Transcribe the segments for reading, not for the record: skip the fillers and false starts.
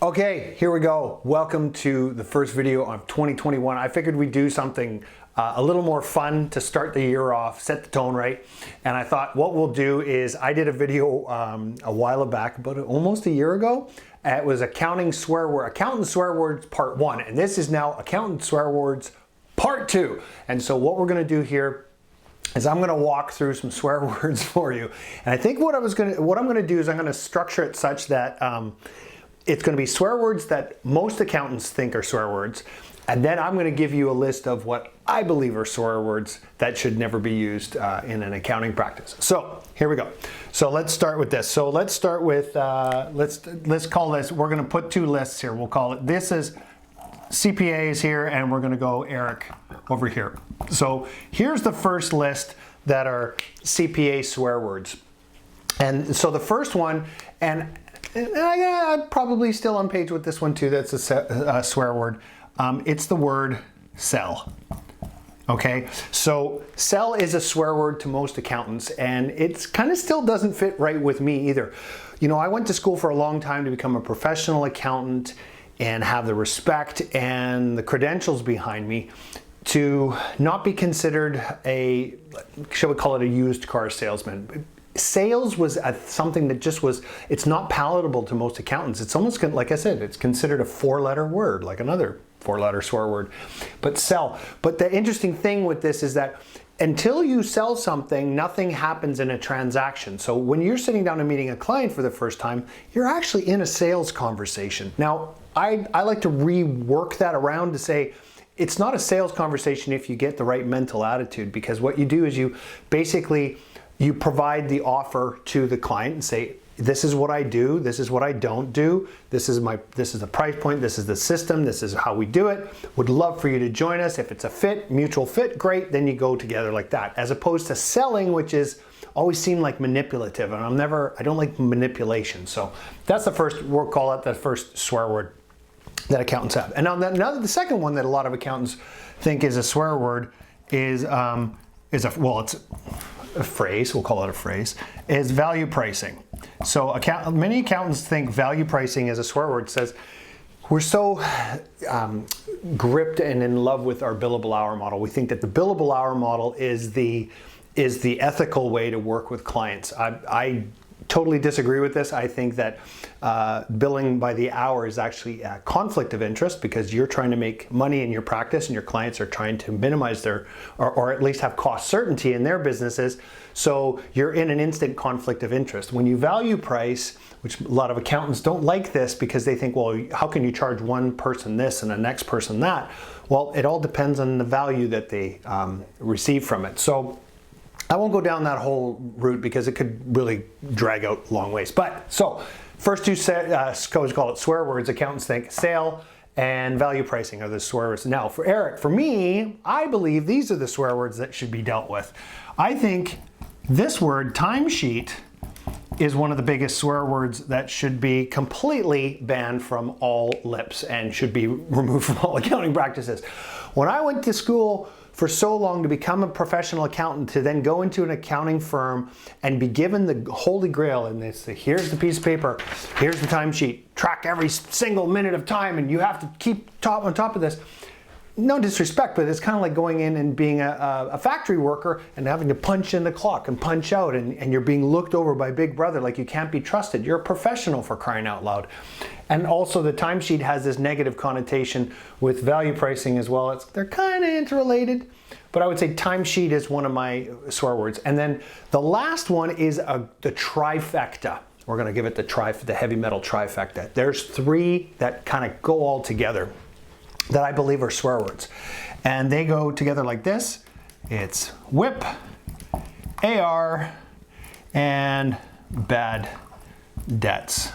Okay, here we go. Welcome to the first video of 2021. I figured we'd do something a little more fun to start the year off, set the tone right. And I thought what we'll do is, I did a video a while back, about almost a year ago. It was accountant swear words part 1, and this is now accountant swear words part 2. And so what we're going to do here is I'm going to walk through some swear words for you. And I think what I'm going to do is I'm going to structure it such that it's going to be swear words that most accountants think are swear words, and then I'm going to give you a list of what I believe are swear words that should never be used in an accounting practice. So here we go. So let's start with this. So let's start with let's call this. We're going to put 2 lists here. We'll call it, this is CPAs here, and we're going to go Eric over here. So here's the first list that are CPA swear words. And so the first one, and I'm probably still on page with this one too, that's a swear word. It's the word sell. Okay, so sell is a swear word to most accountants, and it's kind of still doesn't fit right with me either. You know, I went to school for a long time to become a professional accountant and have the respect and the credentials behind me to not be considered a, shall we call it, a used car salesman. Sales was something that just was, it's not palatable to most accountants. It's almost, like I said, it's considered a 4-letter word, like another 4-letter swear word. But sell. But the interesting thing with this is that until you sell something, nothing happens in a transaction. So when you're sitting down and meeting a client for the first time, you're actually in a sales conversation. Now, I like to rework that around to say, it's not a sales conversation if you get the right mental attitude, because what you do is you basically, you provide the offer to the client and say, this is what I do, this is what I don't do, this is the price point, this is the system, this is how we do it. Would love for you to join us. If it's a fit, mutual fit, great, then you go together like that. As opposed to selling, which is always seemed like manipulative, and I don't like manipulation. So that's the first, we'll call it the first swear word that accountants have. And now the second one that a lot of accountants think is a swear word is it's a phrase, we'll call it a phrase, is value pricing. So many accountants think value pricing is a swear word. It says, we're so gripped and in love with our billable hour model. We think that the billable hour model is the ethical way to work with clients. I totally disagree with this. I think that billing by the hour is actually a conflict of interest, because you're trying to make money in your practice and your clients are trying to minimize their, or at least have cost certainty in their businesses. So you're in an instant conflict of interest. When you value price, which a lot of accountants don't like this because they think, well, how can you charge one person this and the next person that? Well, it all depends on the value that they receive from it. So I won't go down that whole route because it could really drag out long ways. But so first 2 codes, call it swear words. Accountants think sale and value pricing are the swear words. Now for Eric, for me, I believe these are the swear words that should be dealt with. I think this word, timesheet, is one of the biggest swear words that should be completely banned from all lips and should be removed from all accounting practices. When I went to school for so long to become a professional accountant, to then go into an accounting firm and be given the holy grail, and they say, here's the piece of paper, here's the timesheet, track every single minute of time, and you have to keep on top of this. No disrespect, but it's kind of like going in and being a factory worker and having to punch in the clock and punch out, and you're being looked over by Big Brother like you can't be trusted. You're a professional, for crying out loud. And also the timesheet has this negative connotation with value pricing as well. They're kind of interrelated, but I would say timesheet is one of my swear words. And then the last one is the trifecta. We're going to give it the heavy metal trifecta. There's 3 that kind of go all together that I believe are swear words. And they go together like this. It's whip, AR, and bad debts.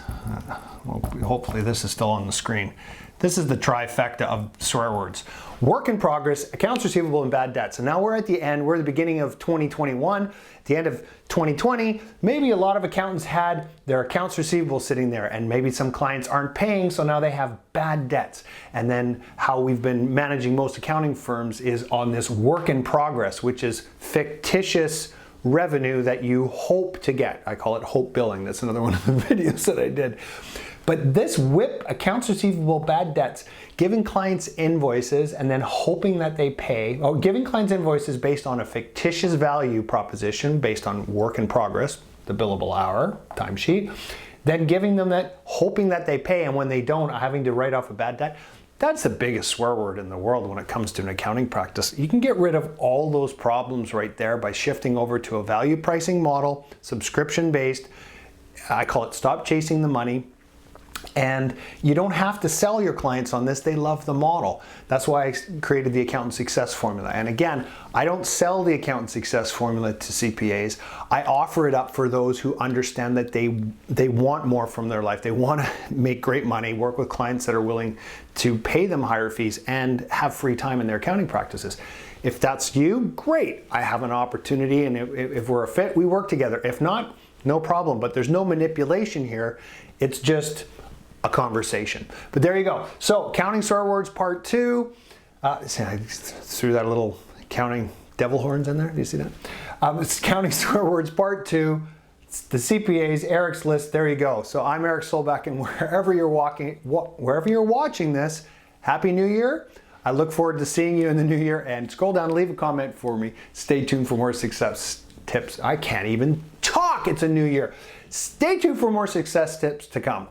Hopefully this is still on the screen. This is the trifecta of swear words. Work in progress, accounts receivable, and bad debts. And now we're at the end, we're at the beginning of 2021, the end of 2020. Maybe a lot of accountants had their accounts receivable sitting there, and maybe some clients aren't paying, so now they have bad debts. And then how we've been managing most accounting firms is on this work in progress, which is fictitious revenue that you hope to get. I call it hope billing. That's another one of the videos that I did. But this WIP, accounts receivable bad debts, giving clients invoices and then hoping that they pay, or giving clients invoices based on a fictitious value proposition based on work in progress, the billable hour, timesheet, then giving them that, hoping that they pay, and when they don't, having to write off a bad debt. That's the biggest swear word in the world when it comes to an accounting practice. You can get rid of all those problems right there by shifting over to a value pricing model, subscription-based. I call it stop chasing the money. And you don't have to sell your clients on this. They love the model. That's why I created the Accountant Success Formula. And again, I don't sell the Accountant Success Formula to CPAs. I offer it up for those who understand that they want more from their life. They want to make great money, work with clients that are willing to pay them higher fees, and have free time in their accounting practices. If that's you, great. I have an opportunity, and if we're a fit, we work together. If not, no problem. But there's no manipulation here. It's just a conversation. But there you go. So, counting swear words part 2. I threw that little counting devil horns in there. Do you see that? It's counting swear words part 2. It's the CPA's Eric's list. There you go. So I'm Eric Solbeck, and wherever you're watching this, Happy New Year. I look forward to seeing you in the new year. And scroll down and leave a comment for me. Stay tuned for more success tips. I can't even talk. It's a new year. Stay tuned for more success tips to come.